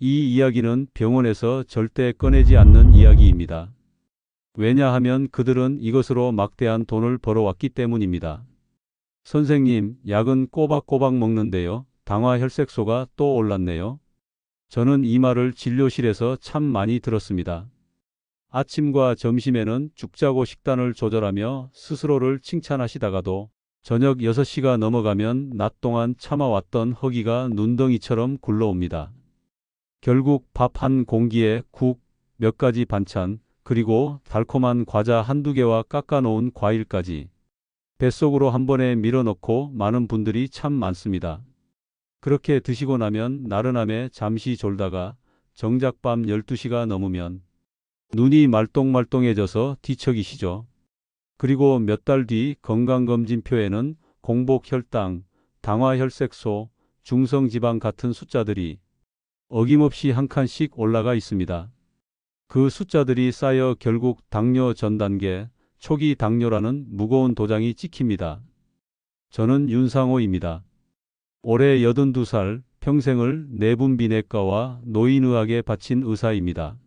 이 이야기는 병원에서 절대 꺼내지 않는 이야기입니다. 왜냐하면 그들은 이것으로 막대한 돈을 벌어왔기 때문입니다. 선생님, 약은 꼬박꼬박 먹는데요. 당화혈색소가 또 올랐네요. 저는 이 말을 진료실에서 참 많이 들었습니다. 아침과 점심에는 죽자고 식단을 조절하며 스스로를 칭찬하시다가도 저녁 6시가 넘어가면 낮 동안 참아왔던 허기가 눈덩이처럼 굴러옵니다. 결국 밥 한 공기에 국, 몇 가지 반찬, 그리고 달콤한 과자 한두 개와 깎아놓은 과일까지 뱃속으로 한 번에 밀어넣고 많은 분들이 참 많습니다. 그렇게 드시고 나면 나른함에 잠시 졸다가 정작 밤 12시가 넘으면 눈이 말똥말똥해져서 뒤척이시죠. 그리고 몇 달 뒤 건강검진표에는 공복 혈당, 당화혈색소, 중성지방 같은 숫자들이 어김없이 한 칸씩 올라가 있습니다. 그 숫자들이 쌓여 결국 당뇨 전 단계, 초기 당뇨라는 무거운 도장이 찍힙니다. 저는 윤상호입니다. 올해 82살, 평생을 내분비내과와 노인의학에 바친 의사입니다.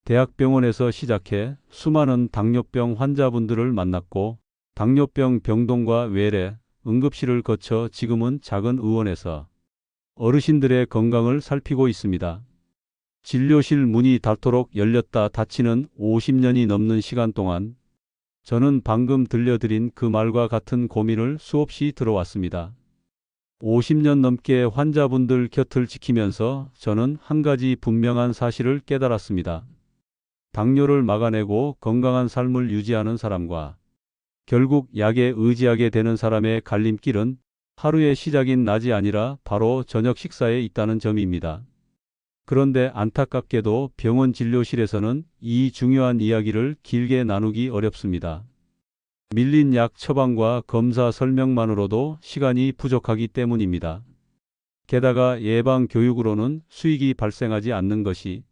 대학병원에서 시작해 수많은 당뇨병 환자분들을 만났고 당뇨병 병동과 외래, 응급실을 거쳐 지금은 작은 의원에서 어르신들의 건강을 살피고 있습니다. 진료실 문이 닳도록 열렸다 닫히는 50년이 넘는 시간 동안 저는 방금 들려드린 그 말과 같은 고민을 수없이 들어왔습니다. 50년 넘게 환자분들 곁을 지키면서 저는 한 가지 분명한 사실을 깨달았습니다. 당뇨를 막아내고 건강한 삶을 유지하는 사람과 결국 약에 의지하게 되는 사람의 갈림길은 하루의 시작인 낮이 아니라 바로 저녁 식사에 있다는 점입니다. 그런데 안타깝게도 병원 진료실에서는 이 중요한 이야기를 길게 나누기 어렵습니다. 밀린 약 처방과 검사 설명만으로도 시간이 부족하기 때문입니다. 게다가 예방 교육으로는 수익이 발생하지 않는 것이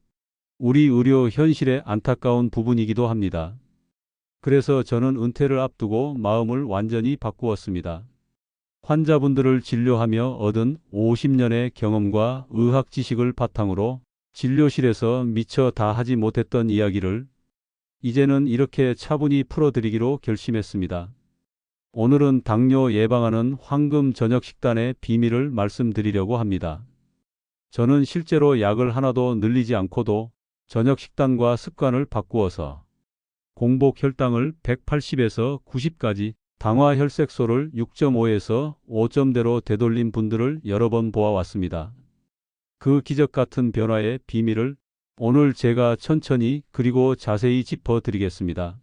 우리 의료 현실의 안타까운 부분이기도 합니다. 그래서 저는 은퇴를 앞두고 마음을 완전히 바꾸었습니다. 환자분들을 진료하며 얻은 50년의 경험과 의학 지식을 바탕으로 진료실에서 미처 다 하지 못했던 이야기를 이제는 이렇게 차분히 풀어드리기로 결심했습니다. 오늘은 당뇨 예방하는 황금 저녁 식단의 비밀을 말씀드리려고 합니다. 저는 실제로 약을 하나도 늘리지 않고도 저녁 식단과 습관을 바꾸어서 공복 혈당을 180에서 90까지, 당화혈색소를 6.5에서 5점대로 되돌린 분들을 여러 번 보아왔습니다. 그 기적 같은 변화의 비밀을 오늘 제가 천천히 그리고 자세히 짚어드리겠습니다.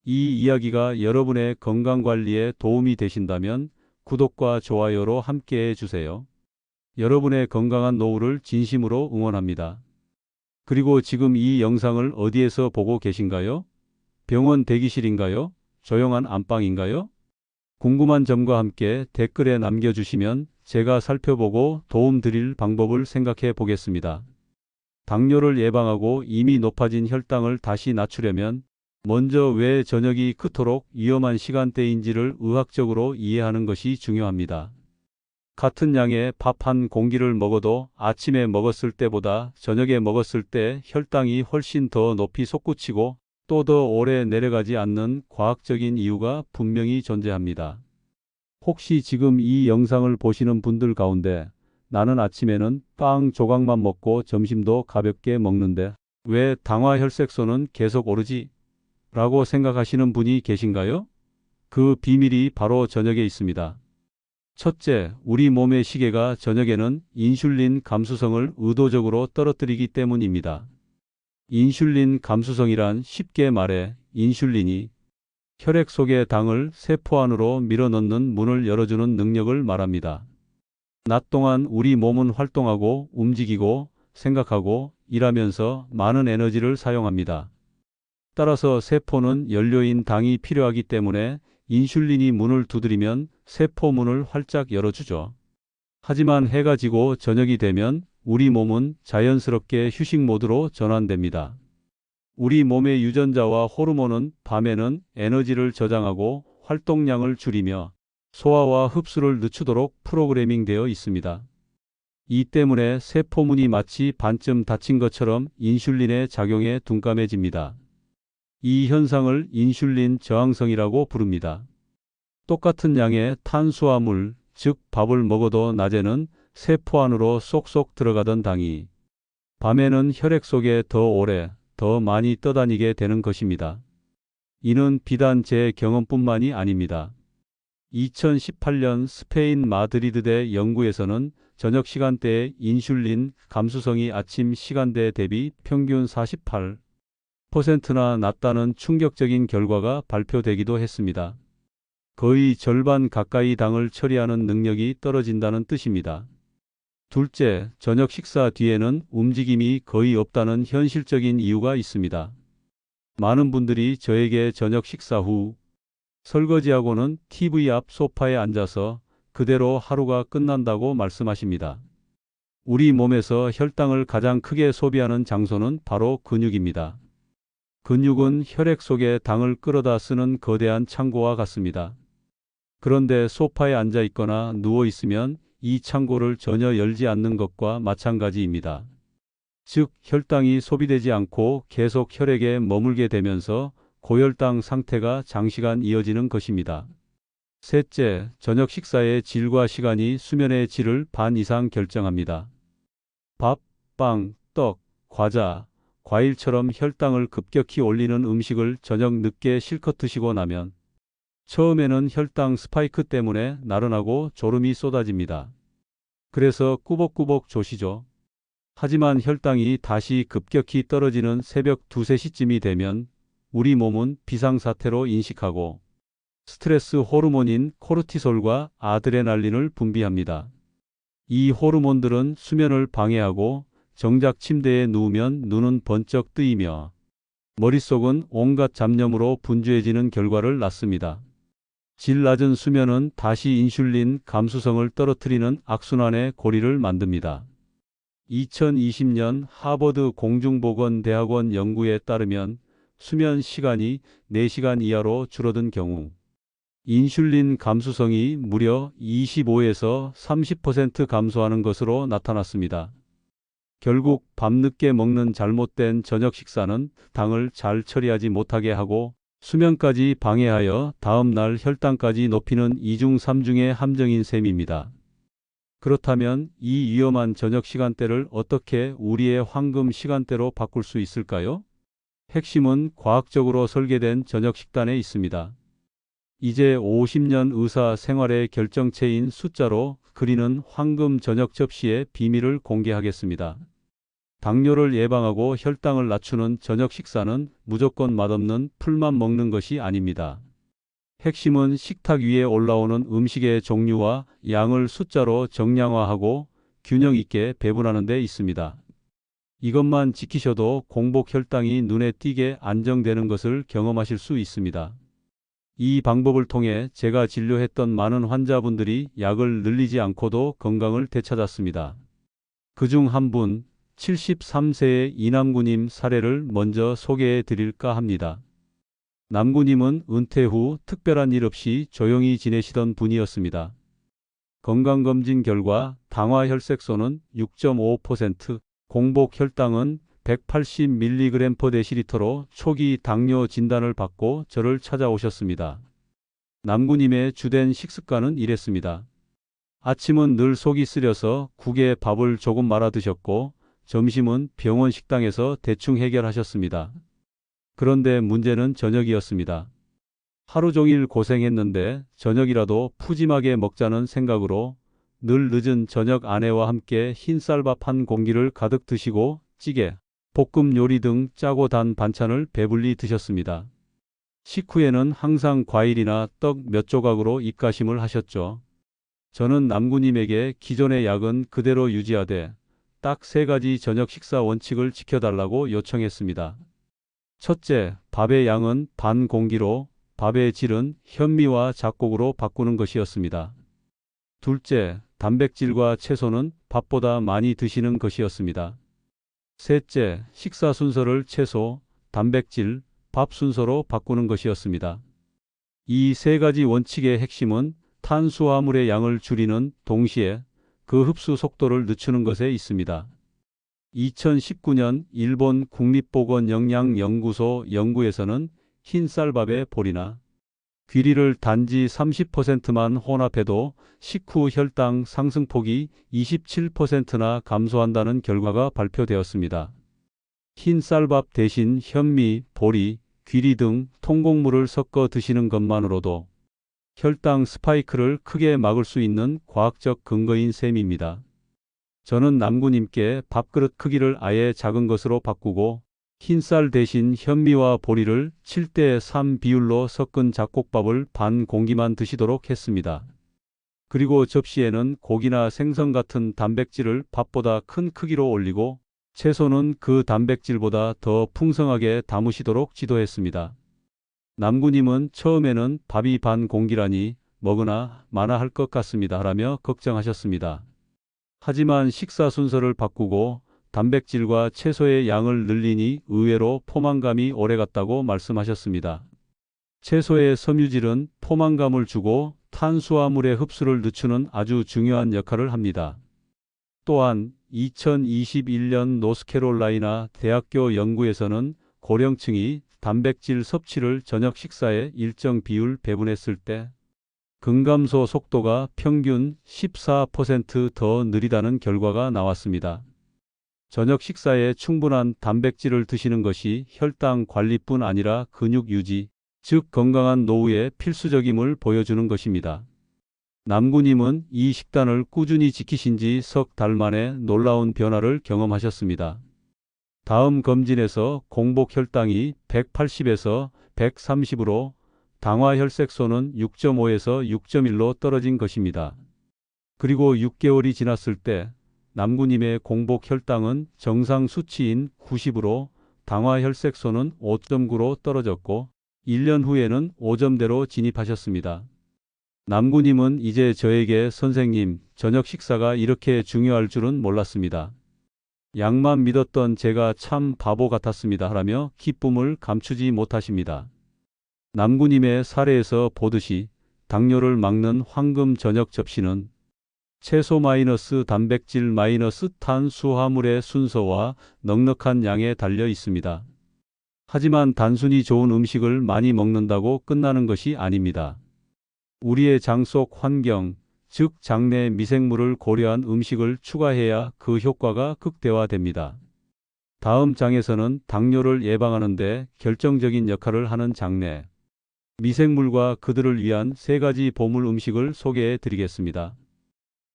이 이야기가 여러분의 건강관리에 도움이 되신다면 구독과 좋아요로 함께해 주세요. 여러분의 건강한 노후를 진심으로 응원합니다. 그리고 지금 이 영상을 어디에서 보고 계신가요? 병원 대기실인가요? 조용한 안방인가요? 궁금한 점과 함께 댓글에 남겨주시면 제가 살펴보고 도움 드릴 방법을 생각해 보겠습니다. 당뇨를 예방하고 이미 높아진 혈당을 다시 낮추려면 먼저 왜 저녁이 그토록 위험한 시간대인지를 의학적으로 이해하는 것이 중요합니다. 같은 양의 밥 한 공기를 먹어도 아침에 먹었을 때보다 저녁에 먹었을 때 혈당이 훨씬 더 높이 솟구치고 또 더 오래 내려가지 않는 과학적인 이유가 분명히 존재합니다. 혹시 지금 이 영상을 보시는 분들 가운데 나는 아침에는 빵 조각만 먹고 점심도 가볍게 먹는데 왜 당화혈색소는 계속 오르지? 라고 생각하시는 분이 계신가요? 그 비밀이 바로 저녁에 있습니다. 첫째, 우리 몸의 시계가 저녁에는 인슐린 감수성을 의도적으로 떨어뜨리기 때문입니다. 인슐린 감수성이란 쉽게 말해 인슐린이 혈액 속의 당을 세포 안으로 밀어넣는 문을 열어주는 능력을 말합니다. 낮 동안 우리 몸은 활동하고 움직이고 생각하고 일하면서 많은 에너지를 사용합니다. 따라서 세포는 연료인 당이 필요하기 때문에 인슐린이 문을 두드리면 세포 문을 활짝 열어주죠. 하지만 해가 지고 저녁이 되면 우리 몸은 자연스럽게 휴식 모드로 전환됩니다. 우리 몸의 유전자와 호르몬은 밤에는 에너지를 저장하고 활동량을 줄이며 소화와 흡수를 늦추도록 프로그래밍 되어 있습니다. 이 때문에 세포문이 마치 반쯤 닫힌 것처럼 인슐린의 작용에 둔감해집니다. 이 현상을 인슐린 저항성이라고 부릅니다. 똑같은 양의 탄수화물, 즉 밥을 먹어도 낮에는 세포 안으로 쏙쏙 들어가던 당이 밤에는 혈액 속에 더 오래, 더 많이 떠다니게 되는 것입니다. 이는 비단 제 경험뿐만이 아닙니다. 2018년 스페인 마드리드대 연구에서는 저녁 시간대의 인슐린 감수성이 아침 시간대 대비 평균 48%나 낮다는 충격적인 결과가 발표되기도 했습니다. 거의 절반 가까이 당을 처리하는 능력이 떨어진다는 뜻입니다. 둘째, 저녁 식사 뒤에는 움직임이 거의 없다는 현실적인 이유가 있습니다. 많은 분들이 저에게 저녁 식사 후 설거지하고는 TV 앞 소파에 앉아서 그대로 하루가 끝난다고 말씀하십니다. 우리 몸에서 혈당을 가장 크게 소비하는 장소는 바로 근육입니다. 근육은 혈액 속에 당을 끌어다 쓰는 거대한 창고와 같습니다. 그런데 소파에 앉아 있거나 누워 있으면 이 창고를 전혀 열지 않는 것과 마찬가지입니다. 즉, 혈당이 소비되지 않고 계속 혈액에 머물게 되면서 고혈당 상태가 장시간 이어지는 것입니다. 셋째, 저녁 식사의 질과 시간이 수면의 질을 반 이상 결정합니다. 밥, 빵, 떡, 과자, 과일처럼 혈당을 급격히 올리는 음식을 저녁 늦게 실컷 드시고 나면 처음에는 혈당 스파이크 때문에 나른하고 졸음이 쏟아집니다. 그래서 꾸벅꾸벅 조시죠. 하지만 혈당이 다시 급격히 떨어지는 새벽 2, 3시쯤이 되면 우리 몸은 비상사태로 인식하고 스트레스 호르몬인 코르티솔과 아드레날린을 분비합니다. 이 호르몬들은 수면을 방해하고 정작 침대에 누우면 눈은 번쩍 뜨이며 머릿속은 온갖 잡념으로 분주해지는 결과를 낳습니다. 질 낮은 수면은 다시 인슐린 감수성을 떨어뜨리는 악순환의 고리를 만듭니다. 2020년 하버드 공중보건대학원 연구에 따르면 수면 시간이 4시간 이하로 줄어든 경우 인슐린 감수성이 무려 25에서 30% 감소하는 것으로 나타났습니다. 결국 밤늦게 먹는 잘못된 저녁 식사는 당을 잘 처리하지 못하게 하고 수면까지 방해하여 다음 날 혈당까지 높이는 2중 3중의 함정인 셈입니다. 그렇다면 이 위험한 저녁 시간대를 어떻게 우리의 황금 시간대로 바꿀 수 있을까요? 핵심은 과학적으로 설계된 저녁 식단에 있습니다. 이제 50년 의사 생활의 결정체인 숫자로 그리는 황금 저녁 접시의 비밀을 공개하겠습니다. 당뇨를 예방하고 혈당을 낮추는 저녁 식사는 무조건 맛없는 풀만 먹는 것이 아닙니다. 핵심은 식탁 위에 올라오는 음식의 종류와 양을 숫자로 정량화하고 균형 있게 배분하는 데 있습니다. 이것만 지키셔도 공복 혈당이 눈에 띄게 안정되는 것을 경험하실 수 있습니다. 이 방법을 통해 제가 진료했던 많은 환자분들이 약을 늘리지 않고도 건강을 되찾았습니다. 그중 한 분, 73세의 이남구님 사례를 먼저 소개해 드릴까 합니다. 남구님은 은퇴 후 특별한 일 없이 조용히 지내시던 분이었습니다. 건강검진 결과 당화혈색소는 6.5%, 공복 혈당은 180mg/dl로 초기 당뇨 진단을 받고 저를 찾아오셨습니다. 남구님의 주된 식습관은 이랬습니다. 아침은 늘 속이 쓰려서 국에 밥을 조금 말아 드셨고 점심은 병원 식당에서 대충 해결하셨습니다. 그런데 문제는 저녁이었습니다. 하루 종일 고생했는데 저녁이라도 푸짐하게 먹자는 생각으로 늘 늦은 저녁 아내와 함께 흰쌀밥 한 공기를 가득 드시고 찌개, 볶음 요리 등 짜고 단 반찬을 배불리 드셨습니다. 식후에는 항상 과일이나 떡 몇 조각으로 입가심을 하셨죠. 저는 남구님에게 기존의 약은 그대로 유지하되 딱 3가지 저녁 식사 원칙을 지켜달라고 요청했습니다. 첫째, 밥의 양은 반 공기로, 밥의 질은 현미와 잡곡으로 바꾸는 것이었습니다. 둘째, 단백질과 채소는 밥보다 많이 드시는 것이었습니다. 셋째, 식사 순서를 채소, 단백질, 밥 순서로 바꾸는 것이었습니다. 이 3가지 원칙의 핵심은 탄수화물의 양을 줄이는 동시에 그 흡수 속도를 늦추는 것에 있습니다. 2019년 일본 국립보건영양연구소 연구에서는 흰 쌀밥에 보리나 귀리를 단지 30%만 혼합해도 식후 혈당 상승폭이 27%나 감소한다는 결과가 발표되었습니다. 흰 쌀밥 대신 현미, 보리, 귀리 등 통곡물을 섞어 드시는 것만으로도 혈당 스파이크를 크게 막을 수 있는 과학적 근거인 셈입니다. 저는 남구님께 밥그릇 크기를 아예 작은 것으로 바꾸고 흰쌀 대신 현미와 보리를 7대3 비율로 섞은 잡곡밥을 반 공기만 드시도록 했습니다. 그리고 접시에는 고기나 생선 같은 단백질을 밥보다 큰 크기로 올리고 채소는 그 단백질보다 더 풍성하게 담으시도록 지도했습니다. 남구님은 처음에는 밥이 반 공기라니 먹으나 마나 할 것 같습니다 라며 걱정하셨습니다. 하지만 식사 순서를 바꾸고 단백질과 채소의 양을 늘리니 의외로 포만감이 오래갔다고 말씀하셨습니다. 채소의 섬유질은 포만감을 주고 탄수화물의 흡수를 늦추는 아주 중요한 역할을 합니다. 또한 2021년 노스캐롤라이나 대학교 연구에서는 고령층이 단백질 섭취를 저녁 식사에 일정 비율 배분했을 때 근감소 속도가 평균 14% 더 느리다는 결과가 나왔습니다. 저녁 식사에 충분한 단백질을 드시는 것이 혈당 관리뿐 아니라 근육 유지, 즉 건강한 노후에 필수적임을 보여주는 것입니다. 남구님은 이 식단을 꾸준히 지키신 지 석 달 만에 놀라운 변화를 경험하셨습니다. 다음 검진에서 공복 혈당이 180에서 130으로 당화 혈색소는 6.5에서 6.1로 떨어진 것입니다. 그리고 6개월이 지났을 때 남구님의 공복 혈당은 정상 수치인 90으로 당화 혈색소는 5.9로 떨어졌고 1년 후에는 5점대로 진입하셨습니다. 남구님은 이제 저에게 선생님, 저녁 식사가 이렇게 중요할 줄은 몰랐습니다. 약만 믿었던 제가 참 바보 같았습니다 라며 기쁨을 감추지 못하십니다. 남구님의 사례에서 보듯이 당뇨를 막는 황금 저녁 접시는 채소 마이너스 단백질 마이너스 탄수화물의 순서와 넉넉한 양에 달려 있습니다. 하지만 단순히 좋은 음식을 많이 먹는다고 끝나는 것이 아닙니다. 우리의 장 속 환경, 즉 장내 미생물을 고려한 음식을 추가해야 그 효과가 극대화됩니다. 다음 장에서는 당뇨를 예방하는 데 결정적인 역할을 하는 장내 미생물과 그들을 위한 3가지 보물 음식을 소개해 드리겠습니다.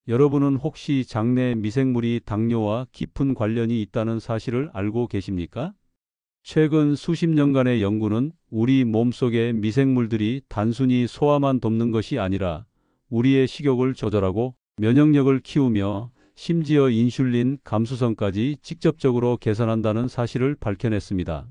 여러분은 혹시 장내 미생물이 당뇨와 깊은 관련이 있다는 사실을 알고 계십니까? 최근 수십 년간의 연구는 우리 몸속의 미생물들이 단순히 소화만 돕는 것이 아니라 우리의 식욕을 조절하고 면역력을 키우며 심지어 인슐린 감수성까지 직접적으로 개선한다는 사실을 밝혀냈습니다.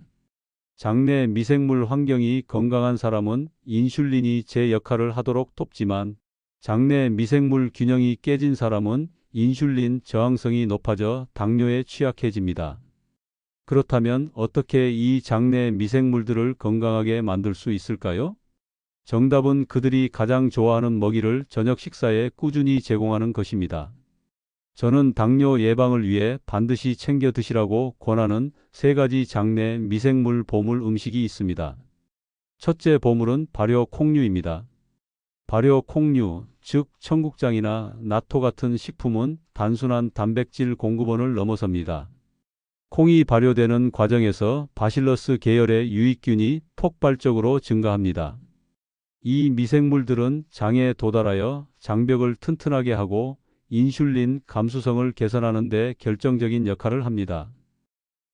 장내 미생물 환경이 건강한 사람은 인슐린이 제 역할을 하도록 돕지만 장내 미생물 균형이 깨진 사람은 인슐린 저항성이 높아져 당뇨에 취약해집니다. 그렇다면 어떻게 이 장내 미생물들을 건강하게 만들 수 있을까요? 정답은 그들이 가장 좋아하는 먹이를 저녁 식사에 꾸준히 제공하는 것입니다. 저는 당뇨 예방을 위해 반드시 챙겨 드시라고 권하는 3가지 장내 미생물 보물 음식이 있습니다. 첫째 보물은 발효 콩류입니다. 발효 콩류, 즉 청국장이나 나토 같은 식품은 단순한 단백질 공급원을 넘어섭니다. 콩이 발효되는 과정에서 바실러스 계열의 유익균이 폭발적으로 증가합니다. 이 미생물들은 장에 도달하여 장벽을 튼튼하게 하고 인슐린 감수성을 개선하는 데 결정적인 역할을 합니다.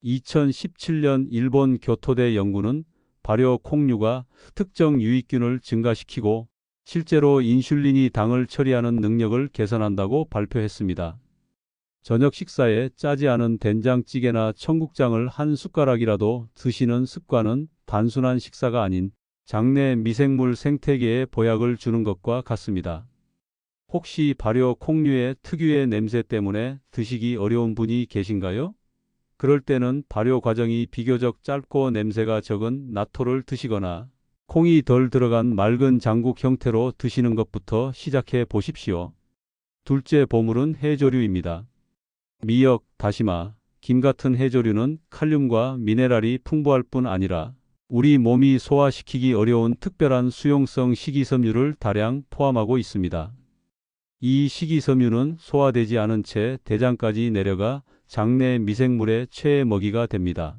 2017년 일본 교토대 연구는 발효 콩류가 특정 유익균을 증가시키고 실제로 인슐린이 당을 처리하는 능력을 개선한다고 발표했습니다. 저녁 식사에 짜지 않은 된장찌개나 청국장을 한 숟가락이라도 드시는 습관은 단순한 식사가 아닌 장내 미생물 생태계에 보약을 주는 것과 같습니다. 혹시 발효 콩류의 특유의 냄새 때문에 드시기 어려운 분이 계신가요? 그럴 때는 발효 과정이 비교적 짧고 냄새가 적은 나토를 드시거나 콩이 덜 들어간 맑은 장국 형태로 드시는 것부터 시작해 보십시오. 둘째 보물은 해조류입니다. 미역, 다시마, 김 같은 해조류는 칼륨과 미네랄이 풍부할 뿐 아니라 우리 몸이 소화시키기 어려운 특별한 수용성 식이섬유를 다량 포함하고 있습니다. 이 식이섬유는 소화되지 않은 채 대장까지 내려가 장내 미생물의 최애 먹이가 됩니다.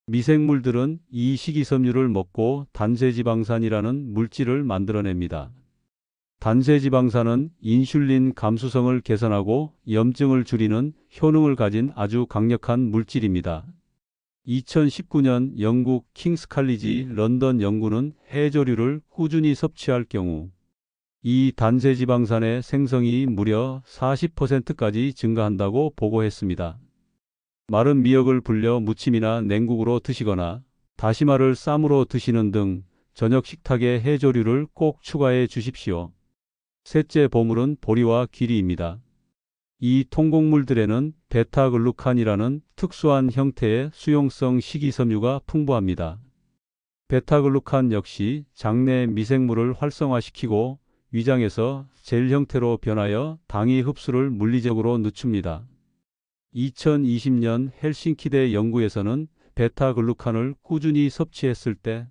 미생물들은 이 식이섬유를 먹고 단세지방산이라는 물질을 만들어냅니다. 단세지방산은 인슐린 감수성을 개선하고 염증을 줄이는 효능을 가진 아주 강력한 물질입니다. 2019년 영국 킹스 칼리지 런던 연구는 해조류를 꾸준히 섭취할 경우 이 단세지방산의 생성이 무려 40%까지 증가한다고 보고했습니다. 마른 미역을 불려 무침이나 냉국으로 드시거나 다시마를 쌈으로 드시는 등 저녁 식탁에 해조류를 꼭 추가해 주십시오. 셋째 보물은 보리와 귀리입니다. 이 통곡물들에는 베타글루칸이라는 특수한 형태의 수용성 식이섬유가 풍부합니다. 베타글루칸 역시 장내 미생물을 활성화시키고 위장에서 젤 형태로 변하여 당이 흡수를 물리적으로 늦춥니다. 2020년 헬싱키대 연구에서는 베타글루칸을 꾸준히 섭취했을 때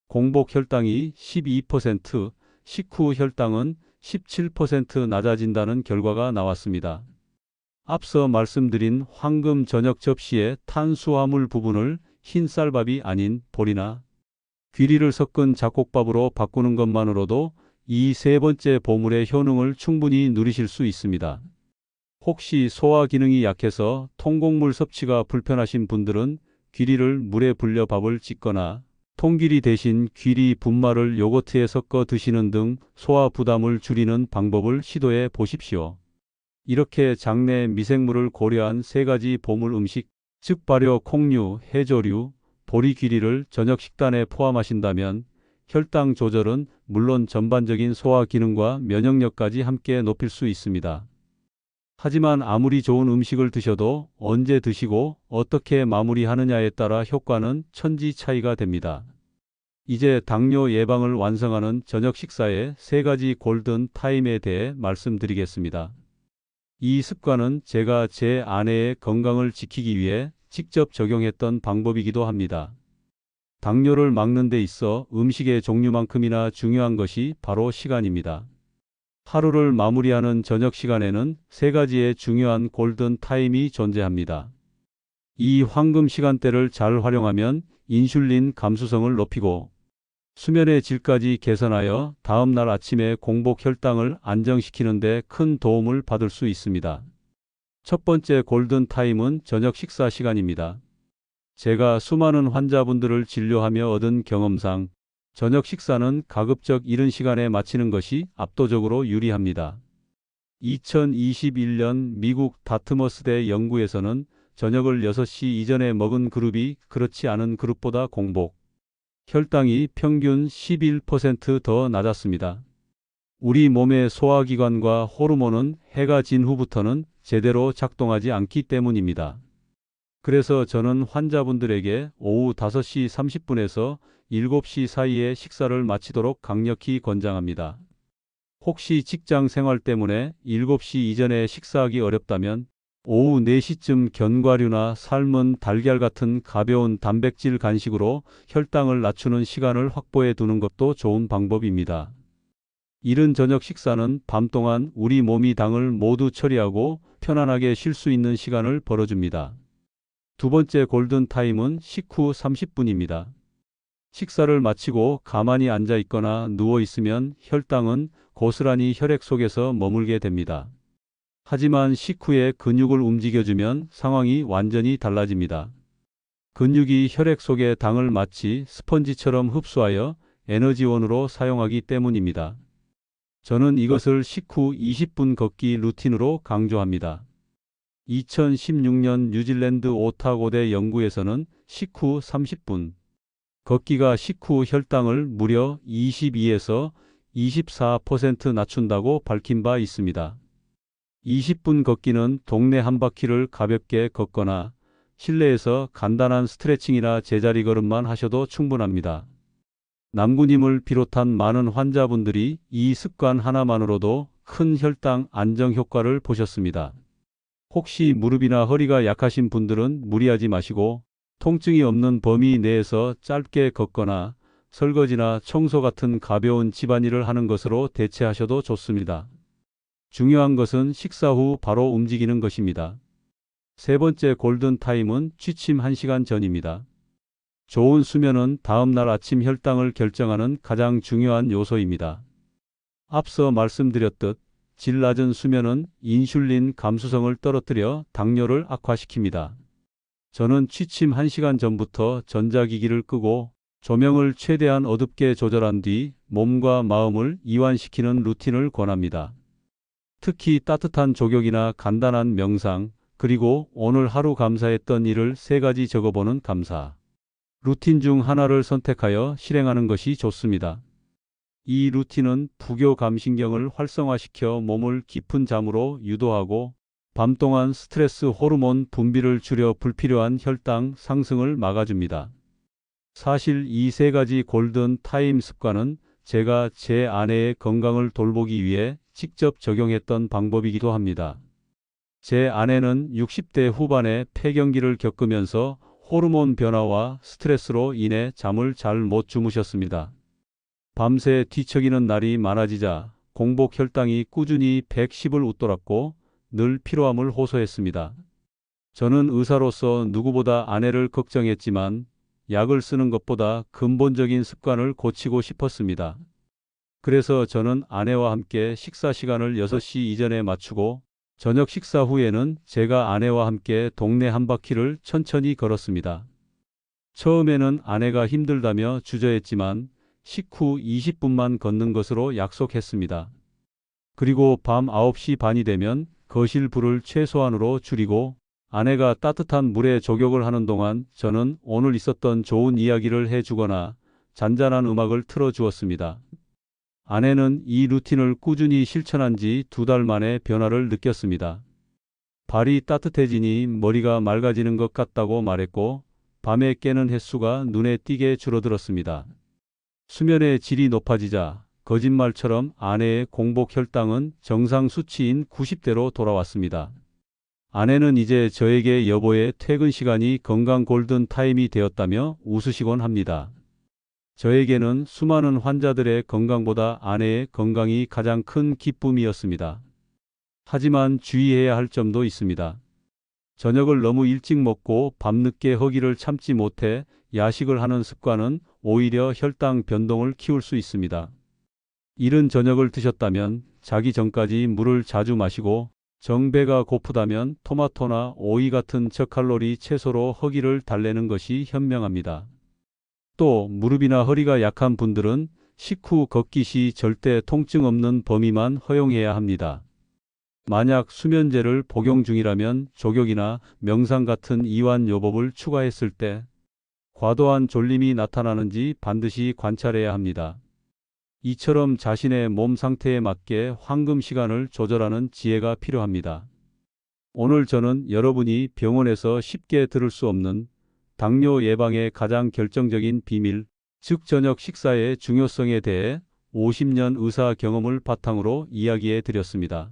공복 혈당이 12%, 식후 혈당은 17% 낮아진다는 결과가 나왔습니다. 앞서 말씀드린 황금 저녁 접시의 탄수화물 부분을 흰 쌀밥이 아닌 보리나 귀리를 섞은 잡곡밥으로 바꾸는 것만으로도 이 세 번째 보물의 효능을 충분히 누리실 수 있습니다. 혹시 소화 기능이 약해서 통곡물 섭취가 불편하신 분들은 귀리를 물에 불려 밥을 짓거나 통귀리 대신 귀리 분말을 요거트에 섞어 드시는 등 소화 부담을 줄이는 방법을 시도해 보십시오. 이렇게 장내 미생물을 고려한 세 가지 보물 음식, 즉 발효 콩류, 해조류, 보리 귀리를 저녁 식단에 포함하신다면 혈당 조절은 물론 전반적인 소화 기능과 면역력까지 함께 높일 수 있습니다. 하지만 아무리 좋은 음식을 드셔도 언제 드시고 어떻게 마무리하느냐에 따라 효과는 천지 차이가 됩니다. 이제 당뇨 예방을 완성하는 저녁 식사의 세 가지 골든 타임에 대해 말씀드리겠습니다. 이 습관은 제가 제 아내의 건강을 지키기 위해 직접 적용했던 방법이기도 합니다. 당뇨를 막는 데 있어 음식의 종류만큼이나 중요한 것이 바로 시간입니다. 하루를 마무리하는 저녁 시간에는 세 가지의 중요한 골든 타임이 존재합니다. 이 황금 시간대를 잘 활용하면 인슐린 감수성을 높이고 수면의 질까지 개선하여 다음 날 아침에 공복 혈당을 안정시키는 데 큰 도움을 받을 수 있습니다. 첫 번째 골든 타임은 저녁 식사 시간입니다. 제가 수많은 환자분들을 진료하며 얻은 경험상 저녁 식사는 가급적 이른 시간에 마치는 것이 압도적으로 유리합니다. 2021년 미국 다트머스대 연구에서는 저녁을 6시 이전에 먹은 그룹이 그렇지 않은 그룹보다 공복 혈당이 평균 11% 더 낮았습니다. 우리 몸의 소화기관과 호르몬은 해가 진 후부터는 제대로 작동하지 않기 때문입니다. 그래서 저는 환자분들에게 오후 5시 30분에서 7시 사이에 식사를 마치도록 강력히 권장합니다. 혹시 직장 생활 때문에 7시 이전에 식사하기 어렵다면 오후 4시쯤 견과류나 삶은 달걀 같은 가벼운 단백질 간식으로 혈당을 낮추는 시간을 확보해 두는 것도 좋은 방법입니다. 이른 저녁 식사는 밤 동안 우리 몸이 당을 모두 처리하고 편안하게 쉴 수 있는 시간을 벌어줍니다. 두 번째 골든 타임은 식후 30분입니다. 식사를 마치고 가만히 앉아 있거나 누워 있으면 혈당은 고스란히 혈액 속에서 머물게 됩니다. 하지만 식후에 근육을 움직여주면 상황이 완전히 달라집니다. 근육이 혈액 속의 당을 마치 스펀지처럼 흡수하여 에너지원으로 사용하기 때문입니다. 저는 이것을 식후 20분 걷기 루틴으로 강조합니다. 2016년 뉴질랜드 오타고대 연구에서는 식후 30분 걷기가 식후 혈당을 무려 22에서 24% 낮춘다고 밝힌 바 있습니다. 20분 걷기는 동네 한 바퀴를 가볍게 걷거나 실내에서 간단한 스트레칭이나 제자리 걸음만 하셔도 충분합니다. 남구님을 비롯한 많은 환자분들이 이 습관 하나만으로도 큰 혈당 안정 효과를 보셨습니다. 혹시 무릎이나 허리가 약하신 분들은 무리하지 마시고 통증이 없는 범위 내에서 짧게 걷거나 설거지나 청소 같은 가벼운 집안일을 하는 것으로 대체하셔도 좋습니다. 중요한 것은 식사 후 바로 움직이는 것입니다. 세 번째 골든타임은 취침 1시간 전입니다. 좋은 수면은 다음날 아침 혈당을 결정하는 가장 중요한 요소입니다. 앞서 말씀드렸듯 질 낮은 수면은 인슐린 감수성을 떨어뜨려 당뇨를 악화시킵니다. 저는 취침 1시간 전부터 전자기기를 끄고 조명을 최대한 어둡게 조절한 뒤 몸과 마음을 이완시키는 루틴을 권합니다. 특히 따뜻한 족욕이나 간단한 명상, 그리고 오늘 하루 감사했던 일을 3가지 적어보는 감사 루틴 중 하나를 선택하여 실행하는 것이 좋습니다. 이 루틴은 부교감신경을 활성화시켜 몸을 깊은 잠으로 유도하고 밤 동안 스트레스 호르몬 분비를 줄여 불필요한 혈당 상승을 막아줍니다. 사실 이 3가지 골든 타임 습관은 제가 제 아내의 건강을 돌보기 위해 직접 적용했던 방법이기도 합니다. 제 아내는 60대 후반에 폐경기를 겪으면서 호르몬 변화와 스트레스로 인해 잠을 잘 못 주무셨습니다. 밤새 뒤척이는 날이 많아지자 공복 혈당이 꾸준히 110을 웃돌았고 늘 피로함을 호소했습니다. 저는 의사로서 누구보다 아내를 걱정했지만 약을 쓰는 것보다 근본적인 습관을 고치고 싶었습니다. 그래서 저는 아내와 함께 식사 시간을 6시 이전에 맞추고 저녁 식사 후에는 제가 아내와 함께 동네 한 바퀴를 천천히 걸었습니다. 처음에는 아내가 힘들다며 주저했지만 식후 20분만 걷는 것으로 약속했습니다. 그리고 밤 9시 반이 되면 거실 불을 최소한으로 줄이고 아내가 따뜻한 물에 족욕을 하는 동안 저는 오늘 있었던 좋은 이야기를 해주거나 잔잔한 음악을 틀어주었습니다. 아내는 이 루틴을 꾸준히 실천한 지 2달 만에 변화를 느꼈습니다. 발이 따뜻해지니 머리가 맑아지는 것 같다고 말했고 밤에 깨는 횟수가 눈에 띄게 줄어들었습니다. 수면의 질이 높아지자 거짓말처럼 아내의 공복 혈당은 정상 수치인 90대로 돌아왔습니다. 아내는 이제 저에게 여보의 퇴근 시간이 건강 골든 타임이 되었다며 웃으시곤 합니다. 저에게는 수많은 환자들의 건강보다 아내의 건강이 가장 큰 기쁨이었습니다. 하지만 주의해야 할 점도 있습니다. 저녁을 너무 일찍 먹고 밤늦게 허기를 참지 못해 야식을 하는 습관은 오히려 혈당 변동을 키울 수 있습니다. 이른 저녁을 드셨다면 자기 전까지 물을 자주 마시고 정배가 고프다면 토마토나 오이 같은 저칼로리 채소로 허기를 달래는 것이 현명합니다. 또 무릎이나 허리가 약한 분들은 식후 걷기 시 절대 통증 없는 범위만 허용해야 합니다. 만약 수면제를 복용 중이라면 족욕이나 명상 같은 이완 요법을 추가했을 때 과도한 졸림이 나타나는지 반드시 관찰해야 합니다. 이처럼 자신의 몸 상태에 맞게 황금 시간을 조절하는 지혜가 필요합니다. 오늘 저는 여러분이 병원에서 쉽게 들을 수 없는 당뇨 예방의 가장 결정적인 비밀, 즉 저녁 식사의 중요성에 대해 50년 의사 경험을 바탕으로 이야기해 드렸습니다.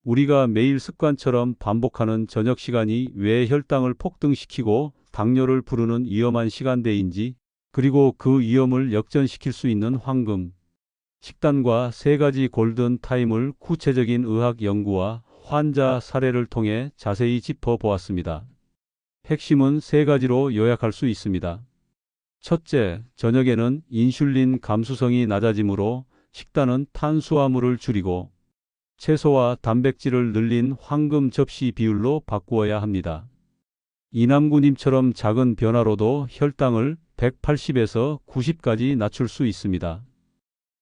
우리가 매일 습관처럼 반복하는 저녁 시간이 왜 혈당을 폭등시키고 당뇨를 부르는 위험한 시간대인지, 그리고 그 위험을 역전시킬 수 있는 황금 식단과 3가지 골든 타임을 구체적인 의학 연구와 환자 사례를 통해 자세히 짚어보았습니다. 핵심은 3가지로 요약할 수 있습니다. 첫째, 저녁에는 인슐린 감수성이 낮아지므로 식단은 탄수화물을 줄이고 채소와 단백질을 늘린 황금 접시 비율로 바꾸어야 합니다. 이남구님처럼 작은 변화로도 혈당을 180에서 90까지 낮출 수 있습니다.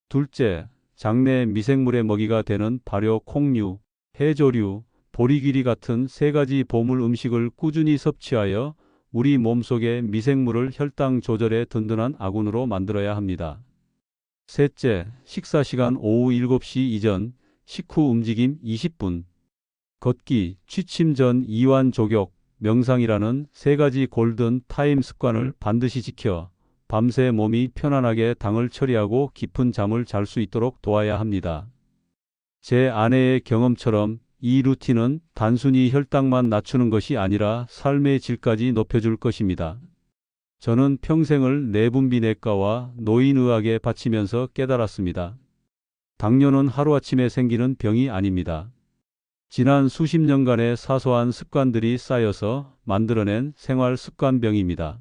둘째, 장내 미생물의 먹이가 되는 발효 콩류, 해조류, 보리귀리 같은 3가지 보물 음식을 꾸준히 섭취하여 우리 몸속의 미생물을 혈당 조절에 든든한 아군으로 만들어야 합니다. 셋째, 식사 시간 오후 7시 이전, 식후 움직임 20분, 걷기, 취침 전 이완 족욕, 명상이라는 3가지 골든 타임 습관을 반드시 지켜 밤새 몸이 편안하게 당을 처리하고 깊은 잠을 잘 수 있도록 도와야 합니다. 제 아내의 경험처럼 이 루틴은 단순히 혈당만 낮추는 것이 아니라 삶의 질까지 높여줄 것입니다. 저는 평생을 내분비내과와 노인의학에 바치면서 깨달았습니다. 당뇨는 하루아침에 생기는 병이 아닙니다. 지난 수십 년간의 사소한 습관들이 쌓여서 만들어낸 생활 습관병입니다.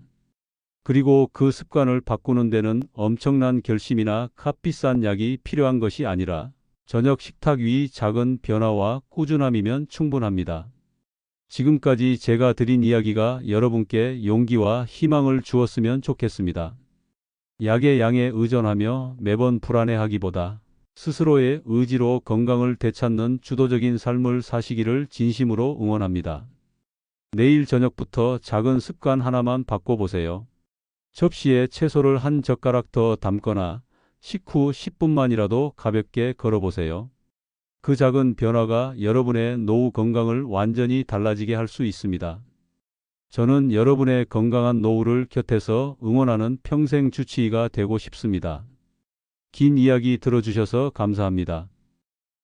그리고 그 습관을 바꾸는 데는 엄청난 결심이나 값비싼 약이 필요한 것이 아니라 저녁 식탁 위 작은 변화와 꾸준함이면 충분합니다. 지금까지 제가 드린 이야기가 여러분께 용기와 희망을 주었으면 좋겠습니다. 약의 양에 의존하며 매번 불안해하기보다 스스로의 의지로 건강을 되찾는 주도적인 삶을 사시기를 진심으로 응원합니다. 내일 저녁부터 작은 습관 하나만 바꿔보세요. 접시에 채소를 한 젓가락 더 담거나 식후 10분만이라도 가볍게 걸어보세요. 그 작은 변화가 여러분의 노후 건강을 완전히 달라지게 할 수 있습니다. 저는 여러분의 건강한 노후를 곁에서 응원하는 평생 주치의가 되고 싶습니다. 긴 이야기 들어주셔서 감사합니다.